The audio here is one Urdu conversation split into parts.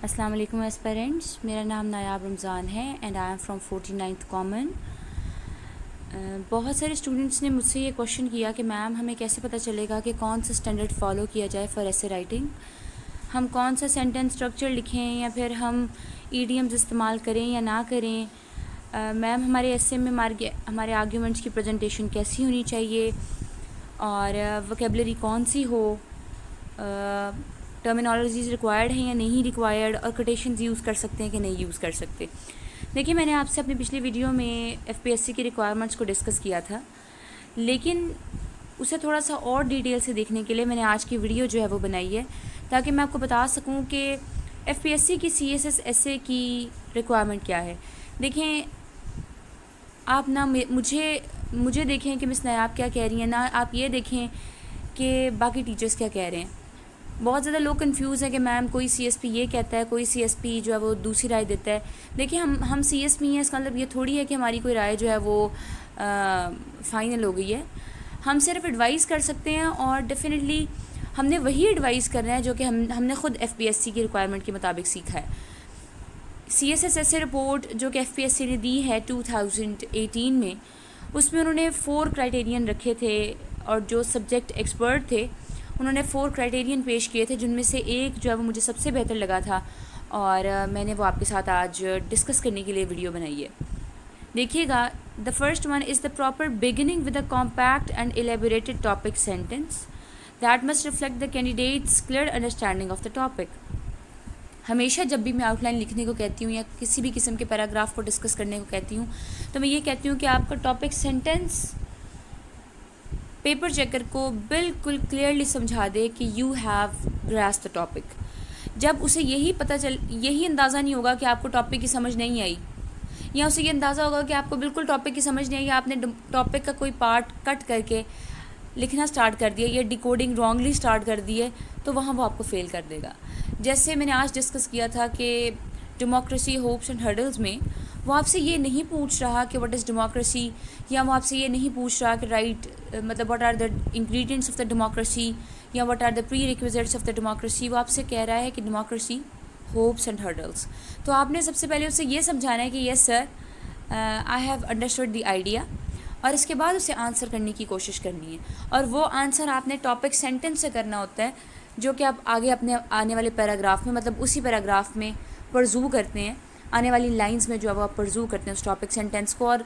السلام علیکم ایسپیرنٹس، میرا نام نایاب رمضان ہے and I am from 49th common. بہت سارے اسٹوڈنٹس نے مجھ سے یہ کوشچن کیا کہ میم ہمیں کیسے پتہ چلے گا کہ کون سا اسٹینڈرڈ فالو کیا جائے فار ایسے رائٹنگ، ہم کون سا سینٹینس اسٹرکچر لکھیں یا پھر ہم ایڈیمز استعمال کریں یا نہ کریں۔ میم ہمارے ایسے میں ہمارے آرگیومنٹس کی پریزنٹیشن کیسی ہونی چاہیے اور ووکیبلری کون سی ہو، ٹرمینالوجیز ریکوائرڈ ہیں یا نہیں ریکوائرڈ، اور کوٹیشنز یوز کر سکتے ہیں کہ نہیں یوز کر سکتے۔ دیکھیے، میں نے آپ سے اپنی پچھلی ویڈیو میں ایف پی ایس سی کی ریکوائرمنٹس کو ڈسکس کیا تھا، لیکن اسے تھوڑا سا اور ڈیٹیل سے دیکھنے کے لیے میں نے آج کی ویڈیو جو ہے وہ بنائی ہے تاکہ میں آپ کو بتا سکوں کہ ایف پی ایس سی کی C S S S A کی ریکوائرمنٹ کیا ہے۔ دیکھیں، آپ نہ مجھے دیکھیں کہ مس نایاب کیا کہہ رہی ہیں، نہ آپ یہ دیکھیں کہ باقی ٹیچرز کیا کہہ رہے ہیں۔ بہت زیادہ لوگ کنفیوز ہیں کہ میم کوئی سی ایس پی یہ کہتا ہے، کوئی سی ایس پی جو ہے وہ دوسری رائے دیتا ہے۔ دیکھیں، ہم سی ایس پی ہیں، اس کا مطلب یہ تھوڑی ہے کہ ہماری کوئی رائے جو ہے وہ فائنل ہو گئی ہے۔ ہم صرف ایڈوائز کر سکتے ہیں اور ڈیفینیٹلی ہم نے وہی ایڈوائز کرنا ہے جو کہ ہم نے خود ایف پی ایس سی کی ریکوائرمنٹ کے مطابق سیکھا ہے۔ C S S S A report جو کہ ایف پی ایس سی نے دی ہے 2018 میں، اس میں انہوں نے 4 کرائٹیرین رکھے تھے اور جو سبجیکٹ ایکسپرٹ تھے انہوں نے 4 کرائٹیرین پیش کیے تھے، جن میں سے ایک جو ہے وہ مجھے سب سے بہتر لگا تھا اور میں نے وہ آپ کے ساتھ آج ڈسکس کرنے کے لیے ویڈیو بنائی ہے۔ دیکھیے گا، the first one is the proper beginning with a compact and elaborated topic sentence that must reflect the candidate's clear understanding of the topic. ہمیشہ جب بھی میں آؤٹ لائن لکھنے کو کہتی ہوں یا کسی بھی قسم کے پیراگراف کو ڈسکس کرنے کو کہتی ہوں تو میں یہ کہتی ہوں کہ آپ کا ٹاپک سینٹینس پیپر چیکر کو بالکل کلیئرلی سمجھا دے کہ you have grasp the topic. جب اسے یہی اندازہ نہیں ہوگا کہ آپ کو ٹاپک کی سمجھ نہیں آئی، یا اسے یہ اندازہ ہوگا کہ آپ کو بالکل ٹاپک کی سمجھ نہیں آئی، آپ نے ٹاپک کا کوئی پارٹ کٹ کر کے لکھنا سٹارٹ کر دیا یا ڈیکوڈنگ رانگلی سٹارٹ کر دی ہے، تو وہاں وہ آپ کو فیل کر دے گا۔ جیسے میں نے آج ڈسکس کیا تھا کہ ڈیموکریسی ہوپس اینڈ ہرڈلز میں وہ آپ سے یہ نہیں پوچھ رہا کہ واٹ از ڈیموکریسی، یا وہ آپ سے یہ نہیں پوچھ رہا کہ مطلب what are the ingredients of the democracy یا what are the prerequisites of the democracy. وہ آپ سے کہہ رہا ہے کہ ڈیموکریسی ہوپس اینڈ ہرڈلز۔ تو آپ نے سب سے پہلے اسے یہ سمجھانا ہے کہ yes sir, I have understood the idea, اور اس کے بعد اسے آنسر کرنے کی کوشش کرنی ہے، اور وہ آنسر آپ نے ٹاپک سینٹینس سے کرنا ہوتا ہے جو کہ آپ آگے اپنے آنے والے پیراگراف میں، مطلب اسی پیراگراف میں پرزو کرتے ہیں، آنے والی لائنز میں جو ہے وہ آپ پرزو کرتے ہیں اس ٹاپک سینٹینس کو، اور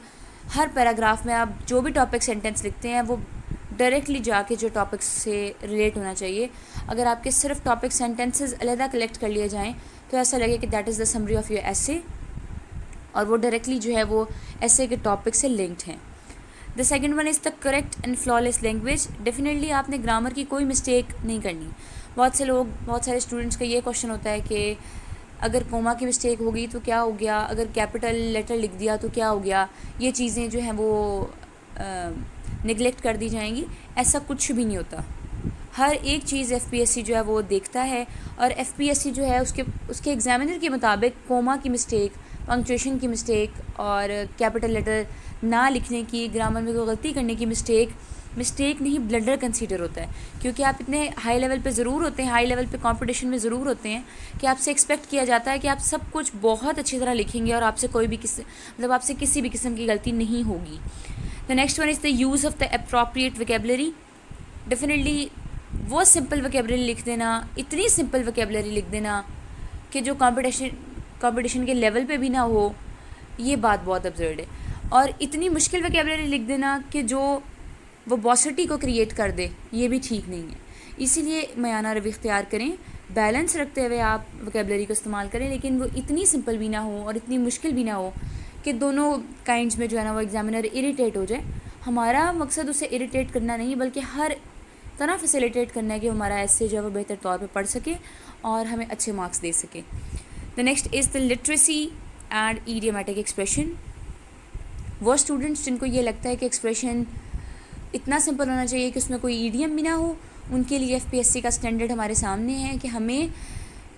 ہر پیراگراف میں آپ جو بھی ٹاپک سینٹینس لکھتے ہیں وہ ڈائریکٹلی جا کے جو ٹاپک سے ریلیٹ ہونا چاہیے۔ اگر آپ کے صرف ٹاپک سینٹینسز علیحدہ کلیکٹ کر لیے جائیں تو ایسا لگے کہ that is the summary of your ایسے، اور وہ ڈائریکٹلی جو ہے وہ ایسے کے ٹاپک سے لنکڈ ہیں۔ The second one is the correct and flawless language. Definitely آپ نے گرامر کی کوئی مسٹیک نہیں کرنی۔ بہت سارے اسٹوڈنٹس کا یہ کوشچن ہوتا ہے کہ اگر کوما کی مسٹیک ہو گئی تو کیا ہو گیا، اگر کیپٹل لیٹر لکھ دیا تو کیا ہو گیا، یہ چیزیں جو ہیں وہ نگلیکٹ کر دی جائیں گی۔ ایسا کچھ بھی نہیں ہوتا۔ ہر ایک چیز ایف پی ایس سی جو ہے وہ دیکھتا ہے، اور ایف پی ایس سی جو ہے اس کے ایگزامینر کے مطابق کوما کی مسٹیک، پنکچویشن کی مسٹیک اور کیپٹل لیٹر نہ لکھنے کی، گرامر میں کوئی غلطی کرنے کی مسٹیک نہیں، بلنڈر کنسیڈر ہوتا ہے، کیونکہ آپ اتنے ہائی لیول پہ ضرور ہوتے ہیں، ہائی لیول پہ کمپٹیشن میں ضرور ہوتے ہیں کہ آپ سے ایکسپیکٹ کیا جاتا ہے کہ آپ سب کچھ بہت اچھی طرح لکھیں گے اور آپ سے آپ سے کسی بھی قسم کی غلطی نہیں ہوگی۔ The next one is the use of the appropriate vocabulary. Definitely وہ سمپل ویکیبلری لکھ دینا، اتنی سمپل ویکیبلری لکھ دینا کہ جو کمپٹیشن کے لیول پہ بھی نہ ہو، یہ بات بہت ابزرڈ ہے، اور اتنی مشکل ویکیبلری لکھ دینا کہ جو وہ باسٹی کو کریٹ کر دے، یہ بھی ٹھیک نہیں ہے۔ اسی لیے میانہ روی اختیار کریں، بیلنس رکھتے ہوئے آپ ویکیبلری کو استعمال کریں، لیکن وہ اتنی سمپل بھی نہ ہو اور اتنی مشکل بھی نہ ہو کہ دونوں کائنڈز میں جو ہے نا وہ ایگزامینر اریٹیٹ ہو جائے۔ ہمارا مقصد اسے اریٹیٹ کرنا نہیں، بلکہ ہر طرح فیسیلیٹیٹ کرنا ہے کہ ہمارا ایسے جو ہے وہ بہتر طور پہ پڑھ سکے اور ہمیں اچھے مارکس دے سکے۔ The next is the literacy and idiomatic expression. وہ اسٹوڈنٹس جن کو یہ لگتا ہے کہ ایکسپریشن اتنا سمپل ہونا چاہیے کہ اس میں کوئی ایڈیم بھی نہ ہو، ان کے لیے ایف پی ایس سی کا اسٹینڈرڈ ہمارے سامنے ہے کہ ہمیں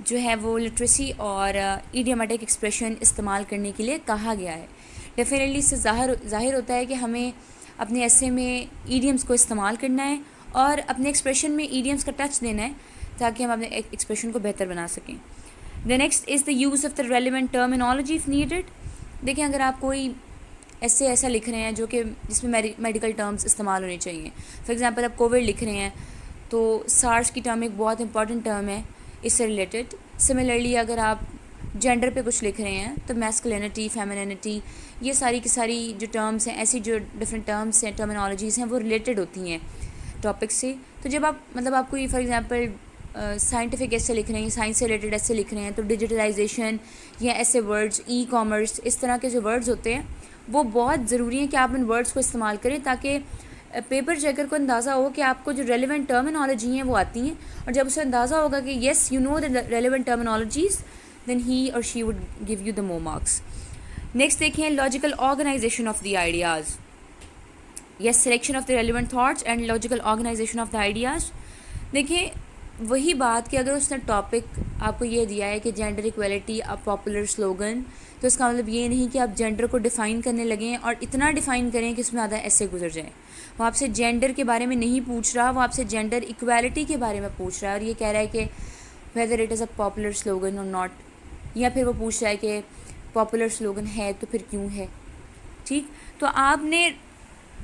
جو ہے وہ لٹریسی اور ایڈیومیٹک ایکسپریشن استعمال کرنے کے لیے کہا گیا ہے۔ ڈیفینیٹلی اس سے ظاہر ہوتا ہے کہ ہمیں اپنے ایسے میں ایڈیمز کو استعمال کرنا ہے اور اپنے ایکسپریشن میں ایڈیمز کا ٹچ دینا ہے تاکہ ہم اپنے ایکسپریشن کو بہتر بنا سکیں۔ The next is the use of the relevant terminology if needed. دیکھیں اگر آپ کوئی ایسا لکھ رہے ہیں جو کہ جس میں میڈیکل ٹرمز استعمال ہونے چاہیے. فار ایگزامپل آپ کووڈ لکھ رہے ہیں تو سارس کی ٹرم ایک بہت امپورٹنٹ ٹرم ہے اس سے ریلیٹڈ. سملرلی اگر آپ جینڈر پہ کچھ لکھ رہے ہیں تو میسکلینٹی, فیمینینٹی, یہ ساری کی ساری جو ٹرمز ہیں, ایسی جو ڈفرینٹ ٹرمز ہیں, ٹرمینالوجیز ہیں, وہ ریلیٹڈ ہوتی ہیں ٹاپک سے. تو جب آپ کوئی فار ایگزامپل سائنٹیفک ایسے لکھ رہے ہیں, سائنس سے ریلیٹڈ ایسے لکھ رہے ہیں, تو ڈیجیٹلائزیشن یا ایسے ورڈز, ای کامرس, اس طرح کے جو ورڈز ہوتے ہیں وہ بہت ضروری ہیں کہ آپ ان ورڈز کو استعمال کریں تاکہ پیپر چیکر کو اندازہ ہو کہ آپ کو جو ریلیونٹ ٹرمینالوجی ہیں وہ آتی ہیں. اور جب اسے اندازہ ہوگا کہ yes you know the relevant terminologies, then he or she would give you the more marks. Next دیکھیں logical organization of the ideas. Yes, selection of the relevant thoughts and logical organization of the ideas. دیکھیں وہی بات کہ اگر اس نے ٹاپک آپ کو یہ دیا ہے کہ gender equality a popular slogan, تو اس کا مطلب یہ نہیں کہ آپ جینڈر کو ڈیفائن کرنے لگیں اور اتنا ڈیفائن کریں کہ اس میں آدھا ایسے گزر جائے. وہ آپ سے جینڈر کے بارے میں نہیں پوچھ رہا, وہ آپ سے جینڈر ایکویلٹی کے بارے میں پوچھ رہا ہے اور یہ کہہ رہا ہے کہ whether it is a popular slogan اور ناٹ, یا پھر وہ پوچھ رہا ہے کہ پاپولر سلوگن ہے تو پھر کیوں ہے. ٹھیک, تو آپ نے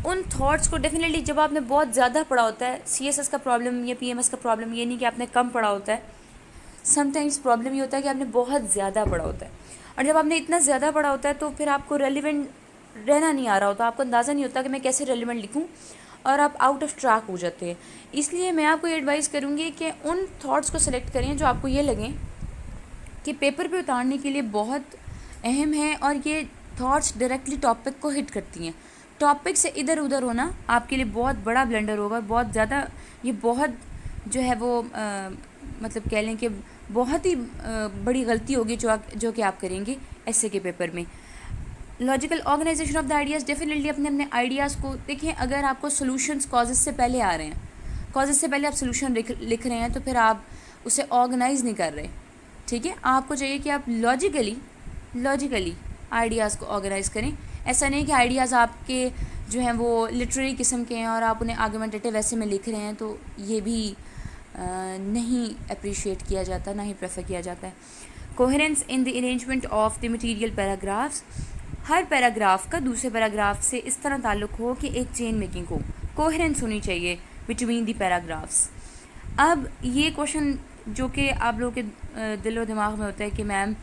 ان تھاٹس کو ڈیفینیٹلی, جب آپ نے بہت زیادہ پڑھا ہوتا ہے, سی ایس ایس کا پرابلم یا پی ایم ایس کا پرابلم یہ نہیں کہ آپ نے کم پڑھا ہوتا ہے, سم ٹائمز پرابلم یہ ہوتا ہے کہ آپ نے بہت زیادہ پڑھا ہوتا ہے. اور جب آپ نے اتنا زیادہ پڑھا ہوتا ہے تو پھر آپ کو ریلیونٹ رہنا نہیں آ رہا ہوتا, آپ کو اندازہ نہیں ہوتا کہ میں کیسے ریلیونٹ لکھوں, اور آپ آؤٹ آف ٹریک ہو جاتے ہیں. اس لیے میں آپ کو یہ ایڈوائز کروں گی کہ ان تھاٹس کو سلیکٹ کریں جو آپ کو یہ لگیں کہ پیپر پہ اتارنے کے لیے بہت اہم ہے, اور یہ تھاٹس ڈائریکٹلی ٹاپک کو ہٹ کرتی ہیں. ٹاپک سے ادھر ادھر ہونا آپ کے لیے بہت بڑا بلنڈر ہوگا, بہت زیادہ, یہ بہت جو ہے وہ مطلب کہہ لیں کہ بہت ہی بڑی غلطی ہوگی جو کہ آپ کریں گے ایسے کے پیپر میں. Logical organization of the ideas, definitely اپنے آئیڈیاز کو دیکھیں. اگر آپ کو سولوشنس کازز سے پہلے آ رہے ہیں, کازز سے پہلے آپ سولوشن لکھ رہے ہیں, تو پھر آپ اسے آرگنائز نہیں کر رہے. ٹھیک ہے, آپ کو چاہیے کہ آپ لاجیکلی آئیڈیاز کو آرگنائز کریں. ایسا نہیں کہ آئیڈیاز آپ کے جو ہیں وہ لٹریری قسم کے ہیں اور آپ انہیں آرگومنٹیٹیو ویسے میں لکھ رہے ہیں, تو یہ بھی نہیں اپریشیٹ کیا جاتا, نہ ہی پریفر کیا جاتا ہے. Coherence in the arrangement of the material paragraphs. Hare paragraph کا دوسرے پیراگراف سے اس طرح تعلق ہو کہ ایک چین میکنگ ہو, کوہرنس ہونی چاہیے بٹوین دی پیراگرافس. اب یہ کوشچن جو کہ آپ لوگوں کے دل و دماغ میں ہوتا ہے کہ میم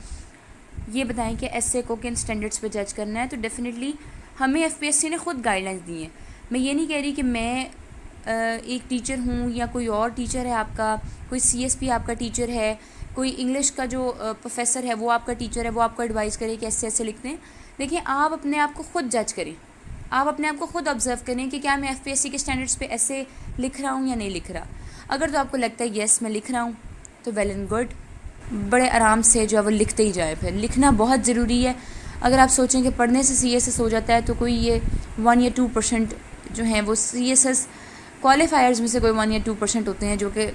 یہ بتائیں کہ ایسے کو کن اسٹینڈرڈس پہ جج کرنا ہے, تو ڈیفینیٹلی ہمیں ایف پی ایس سی نے خود گائیڈ لائنس دی ہیں. میں یہ نہیں کہہ رہی کہ میں ایک ٹیچر ہوں یا کوئی اور ٹیچر ہے آپ کا, کوئی سی ایس پی آپ کا ٹیچر ہے, کوئی انگلش کا جو پروفیسر ہے وہ آپ کا ٹیچر ہے, وہ آپ کو ایڈوائز کرے کہ ایسے ایسے لکھتے ہیں. دیکھیں آپ اپنے آپ کو خود جج کریں, آپ اپنے آپ کو خود آبزرو کریں کہ کیا میں ایف پی ایس سی کے اسٹینڈرڈس پہ ایسے لکھ رہا ہوں یا نہیں لکھ رہا. اگر تو آپ کو لگتا ہے یس میں لکھ رہا ہوں تو ویل اینڈ گڈ, بڑے آرام سے جو ہے وہ لکھتے ہی جائیں. پھر لکھنا بہت ضروری ہے. اگر آپ سوچیں کہ پڑھنے سے سی ایس ایس ہو جاتا ہے تو کوئی یہ 1 یا 2% جو ہیں وہ سی ایس ایس کوالیفائرز میں سے کوئی 1 یا 2% ہوتے ہیں جو کہ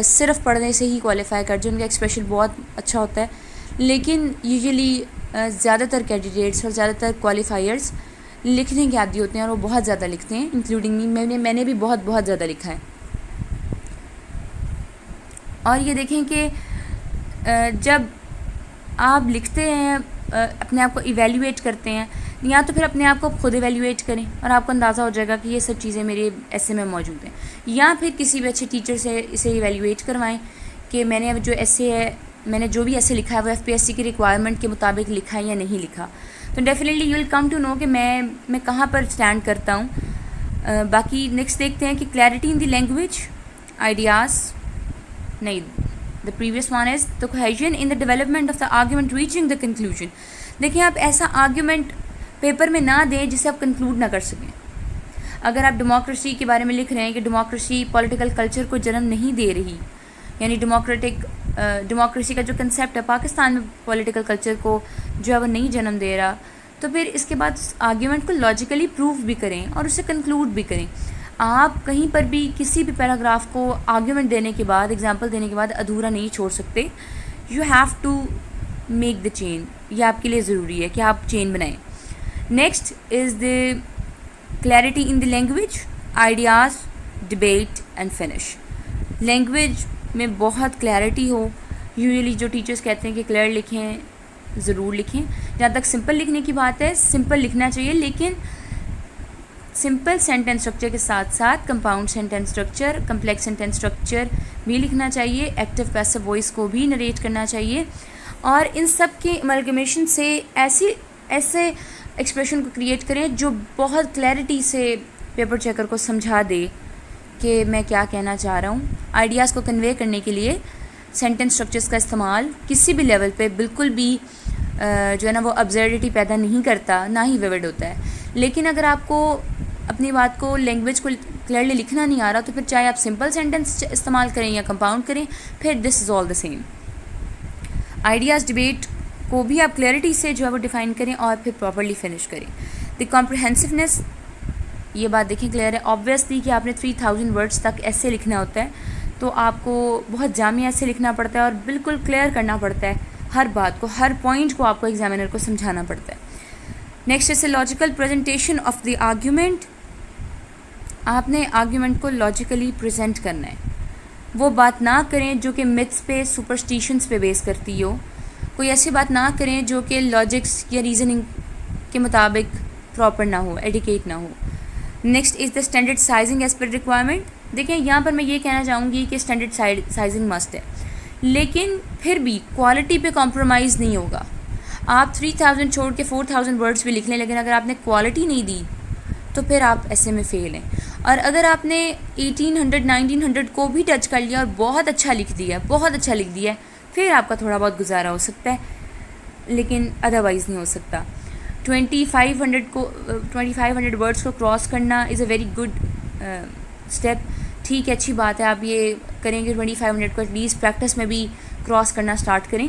صرف پڑھنے سے ہی کوالیفائی کر جائیں, ان کا ایکسپریشن بہت اچھا ہوتا ہے. لیکن یوزلی زیادہ تر کینڈیڈیٹس اور زیادہ تر کوالیفائرز لکھنے کے عادی ہوتے ہیں اور وہ بہت زیادہ لکھتے ہیں, انکلوڈنگ می. میں نے بھی بہت زیادہ لکھا ہے. اور یہ دیکھیں کہ جب آپ لکھتے ہیں, اپنے آپ کو ایویلیویٹ کرتے ہیں, یا تو پھر اپنے آپ کو خود ایویلیویٹ کریں اور آپ کو اندازہ ہو جائے گا کہ یہ سب چیزیں میرے ایسے میں موجود ہیں, یا پھر کسی بھی اچھے ٹیچر سے اسے ایویلیویٹ کروائیں کہ میں نے جو ایسے ہے, میں نے جو بھی ایسے لکھا ہے وہ ایف پی ایس سی کی ریکوائرمنٹ کے مطابق لکھا ہے یا نہیں لکھا. تو definitely you will come to know کہ میں کہاں پر اسٹینڈ کرتا ہوں. باقی نیکسٹ دیکھتے ہیں کہ clarity in the language, ideas نہیں, the previous one is the cohesion in the development of the argument reaching the conclusion. دیکھیں آپ ایسا آرگیومنٹ پیپر میں نہ دیں جسے آپ کنکلوڈ نہ کر سکیں. اگر آپ ڈیموکریسی کے بارے میں لکھ رہے ہیں کہ ڈیموکریسی پولیٹیکل کلچر کو جنم نہیں دے رہی, یعنی ڈیموکریسی کا جو کنسیپٹ ہے پاکستان میں پولیٹیکل کلچر کو جو ہے وہ نہیں جنم دے رہا, تو پھر اس کے بعد آرگیومنٹ کو لاجیکلی پروف بھی کریں اور اسے کنکلوڈ بھی کریں. آپ کہیں پر بھی کسی بھی پیراگراف کو آرگیومنٹ دینے کے بعد, ایگزامپل دینے کے بعد ادھورا نہیں چھوڑ سکتے. You have to make the chain, یہ آپ کے لیے ضروری ہے کہ آپ چین بنائیں. Next is the clarity in the language, ideas, debate and finish. Language میں بہت کلیئرٹی ہو, یوزلی جو ٹیچرس کہتے ہیں کہ کلیئر لکھیں، ضرور لکھیں. جہاں تک سمپل لکھنے کی بات ہے، سمپل لکھنا چاہیے، لیکن سمپل سینٹینس اسٹرکچر کے ساتھ ساتھ compound sentence structure, complex sentence structure بھی لکھنا چاہیے. ایکٹیو پیسو وائس کو بھی نریٹ کرنا چاہیے، اور ان سب کے املگمیشن سے ایسے ایکسپریشن کو کریٹ کریں جو بہت کلیئرٹی سے پیپر چیکر کو سمجھا دے کہ میں کیا کہنا چاہ رہا ہوں. آئیڈیاز کو کنوے کرنے کے لیے سینٹینس اسٹرکچرس کا استعمال کسی بھی لیول پہ بالکل بھی جو ہے نا وہ ابزرڈیٹی پیدا نہیں کرتا، نہ ہی ویوڈ ہوتا ہے. لیکن اگر آپ کو اپنی بات کو، لینگویج کو کلیئرلی لکھنا نہیں آ رہا، تو پھر چاہے آپ سمپل سینٹینس استعمال کریں یا کمپاؤنڈ کریں، پھر دس از آل دا سیم. آئیڈیاز ڈبیٹ کو بھی آپ کلیئرٹی سے جو ہے وہ ڈیفائن کریں اور پھر پراپرلی فنش کریں. دی کمپریہنسونیس، یہ بات دیکھیں کلیئر ہے. آبویسلی کہ آپ نے 3000 ورڈس تک ایسے لکھنا ہوتا ہے، تو آپ کو بہت جامع ایسے لکھنا پڑتا ہے اور بالکل کلیئر کرنا پڑتا ہے ہر بات کو، ہر پوائنٹ کو آپ کو ایگزامینر کو سمجھانا پڑتا ہے. نیکسٹ اس logical presentation of the argument. آپ نے آرگیومنٹ کو لاجیکلی پریزنٹ کرنا ہے. وہ بات نہ کریں جو کہ متھس پہ، سپرسٹیشنس پہ بیس کرتی ہو. کوئی ایسی بات نہ کریں جو کہ لاجکس یا ریزننگ کے مطابق پراپر نہ ہو، ایڈیکیٹ نہ ہو. Next is the standard sizing as per requirement. دیکھیں یہاں پر میں یہ کہنا چاہوں گی کہ اسٹینڈرڈ سائزنگ مسٹ ہے، لیکن پھر بھی کوالٹی پہ کمپرومائز نہیں ہوگا. آپ 3000 چھوڑ کے 4000 ورڈس بھی لکھ لیں، لیکن اگر آپ نے کوالٹی نہیں دی تو پھر آپ ایسے میں فیل ہیں. اور اگر آپ نے 1800 1900 کو بھی ٹچ کر لیا اور بہت اچھا لکھ دیا پھر آپ کا تھوڑا بہت گزارا ہو سکتا ہے، لیکن ادروائز نہیں ہو سکتا. 2500 ورڈس کو کراس کرنا از اے ویری گڈ اسٹیپ. ٹھیک ہے، اچھی بات ہے، آپ یہ کریں گے 2500 کو ایٹ لیسٹ پریکٹس میں بھی کراس کرنا اسٹارٹ کریں.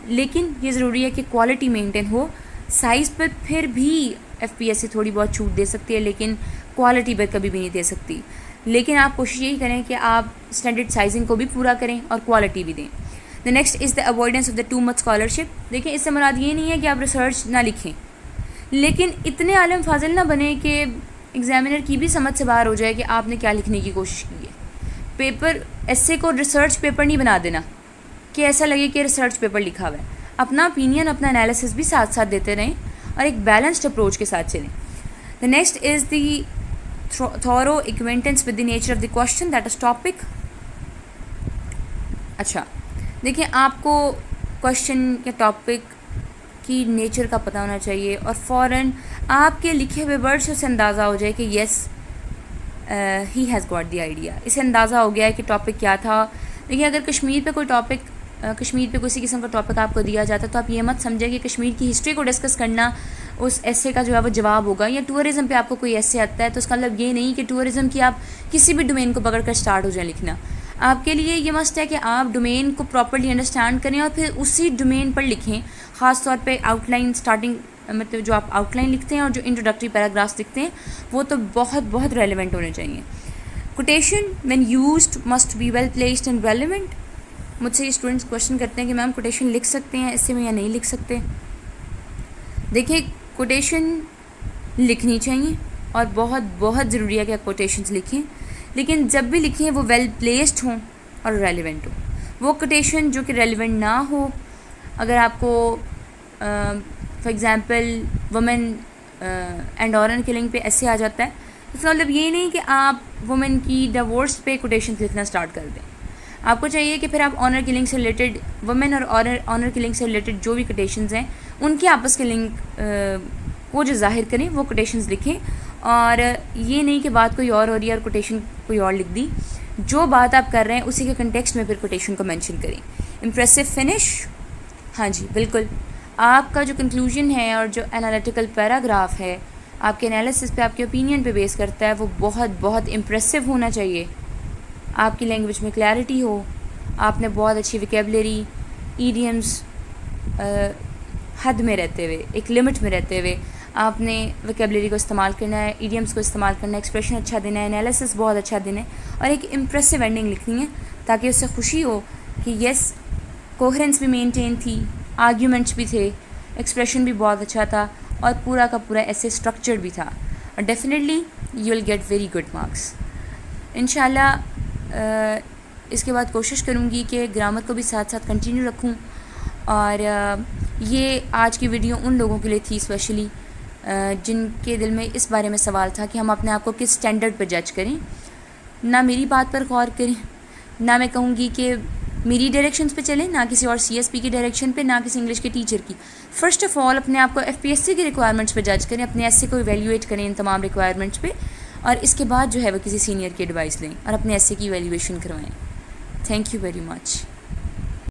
لیکن یہ ضروری ہے کہ کوالٹی مینٹین ہو. سائز پر پھر بھی ایف پی ایس سی تھوڑی بہت چھوٹ دے سکتی ہے، لیکن کوالٹی پر کبھی بھی نہیں دے سکتی. لیکن آپ کوشش یہی کریں کہ آپ اسٹینڈرڈ سائزنگ کو بھی پورا کریں اور کوالٹی بھی دیں. دا next is the avoidance of the too much scholarship. دیکھیں اس سے مراد یہ نہیں ہے کہ آپ ریسرچ نہ لکھیں، لیکن اتنے عالم فاضل نہ بنیں کہ ایگزامینر کی بھی سمجھ سے باہر ہو جائے کہ آپ نے کیا لکھنے کی کوشش کی ہے. پیپر ایسے کو ریسرچ پیپر نہیں بنا دینا کہ ایسا لگے کہ ریسرچ پیپر لکھا ہوا ہے. اپنا اوپینین، اپنا انالیسس بھی ساتھ ساتھ دیتے رہیں اور ایک بیلنسڈ اپروچ کے ساتھ چلیں. The next is the thorough acquaintance with the nature of the question that is topic. اچھا دیکھیں، آپ کو کوشچن یا ٹاپک کی نیچر کا پتہ ہونا چاہیے، اور فوراً آپ کے لکھے ہوئے ورڈ سے اسے اندازہ ہو جائے کہ yes he has got the idea. اسے اندازہ ہو گیا ہے کہ ٹاپک کیا تھا. دیکھیے اگر کشمیر پہ کسی قسم کا ٹاپک آپ کو دیا جاتا ہے تو آپ یہ مت سمجھیں کہ کشمیر کی ہسٹری کو ڈسکس کرنا اس ایسے کا جو ہے وہ جواب ہوگا. یا ٹورزم پہ آپ کو کوئی ایسے آتا ہے تو اس کا مطلب یہ نہیں کہ ٹورزم کی آپ کسی بھی ڈومین کو پکڑ کر اسٹارٹ ہو جائیں لکھنا. آپ کے لیے یہ مسٹ ہے کہ آپ ڈومین کو پراپرلی انڈرسٹینڈ کریں اور پھر اسی ڈومین پر لکھیں. خاص طور پہ آؤٹ لائن اسٹارٹنگ، مطلب جو آپ آؤٹ لائن لکھتے ہیں اور جو انٹروڈکٹری پیراگرافس لکھتے ہیں وہ تو بہت بہت ریلیونٹ ہونے چاہیے. Quotation when used must be well placed and relevant. مجھ سے یہ اسٹوڈنٹس کوشچن کرتے ہیں کہ میم کوٹیشن لکھ سکتے ہیں اس سے میں یا نہیں لکھ سکتے. دیکھیے کوٹیشن لکھنی چاہیے اور بہت بہت ضروری ہے کہ آپ کوٹیشنز لکھیں، لیکن جب بھی لکھیں وہ ویل پلیسڈ ہوں اور ریلیونٹ ہوں. وہ کوٹیشن جو کہ ریلیونٹ نہ ہو، اگر آپ کو for example women and honour killing پہ ایسے آ جاتا ہے، اس کا مطلب یہ نہیں کہ آپ وومن کی ڈیورس پہ کوٹیشنز لکھنا اسٹارٹ کر دیں. آپ کو چاہیے کہ پھر آپ آنر کلنگ سے ریلیٹڈ، وومن اور آنر کلنگ سے ریلیٹڈ جو بھی کوٹیشنز ہیں ان کے آپس کے لنک کو جو ظاہر کریں وہ کوٹیشنز لکھیں، اور یہ نہیں کہ بات کوئی اور ہو رہی ہے اور کوٹیشن کوئی اور لکھ دی. جو بات آپ کر رہے ہیں اسی کے کنٹیکسٹ میں پھر کوٹیشن کو مینشن کریں. امپریسو فنش، ہاں جی بالکل. آپ کا جو کنکلوژن ہے اور جو انالیٹیکل پیراگراف ہے آپ کے انالیسس پہ، آپ کے اوپینین پہ بیس کرتا ہے، وہ بہت بہت امپریسو ہونا چاہیے. آپ کی لینگویج میں کلیئرٹی ہو، آپ نے بہت اچھی ویکیبلری، ایڈیمز حد میں رہتے ہوئے، ایک لمٹ میں رہتے ہوئے آپ نے ویکیبلری کو استعمال کرنا ہے، ایڈیمز کو استعمال کرنا ہے، ایکسپریشن اچھا دینا ہے، انالیسس بہت اچھا دینا ہے، اور ایک امپریسو اینڈنگ لکھنی ہے تاکہ اس سے خوشی ہو کہ یس کوہرنس بھی مینٹین تھی، آرگیومنٹس بھی تھے، ایکسپریشن بھی بہت اچھا تھا، اور پورا کا پورا ایسے اسٹرکچر بھی تھا. اور definitely you will get very good marks انشاءاللہ. اس کے بعد کوشش کروں گی کہ گرامر کو بھی ساتھ ساتھ کنٹینیو رکھوں. اور یہ آج کی ویڈیو ان لوگوں کے لیے تھی اسپیشلی جن کے دل میں اس بارے میں سوال تھا کہ ہم اپنے آپ کو کس سٹینڈرڈ پہ جج کریں. نہ میری بات پر غور کریں, نہ میں کہوں گی کہ میری ڈائریکشنز پہ چلیں, نہ کسی اور سی ایس پی کی ڈائریکشن پہ, نہ کسی انگلش کے ٹیچر کی. فرسٹ آف آل اپنے آپ کو ایف پی ایس سی کی ریکوائرمنٹس پہ جج کریں, اپنے ایسے کو ایویلیویٹ کریں ان تمام ریکوائرمنٹس پہ, اور اس کے بعد جو ہے وہ کسی سینئر کی ایڈوائس لیں اور اپنے ایسے کی ایویلیویشن کروائیں. Thank you very much.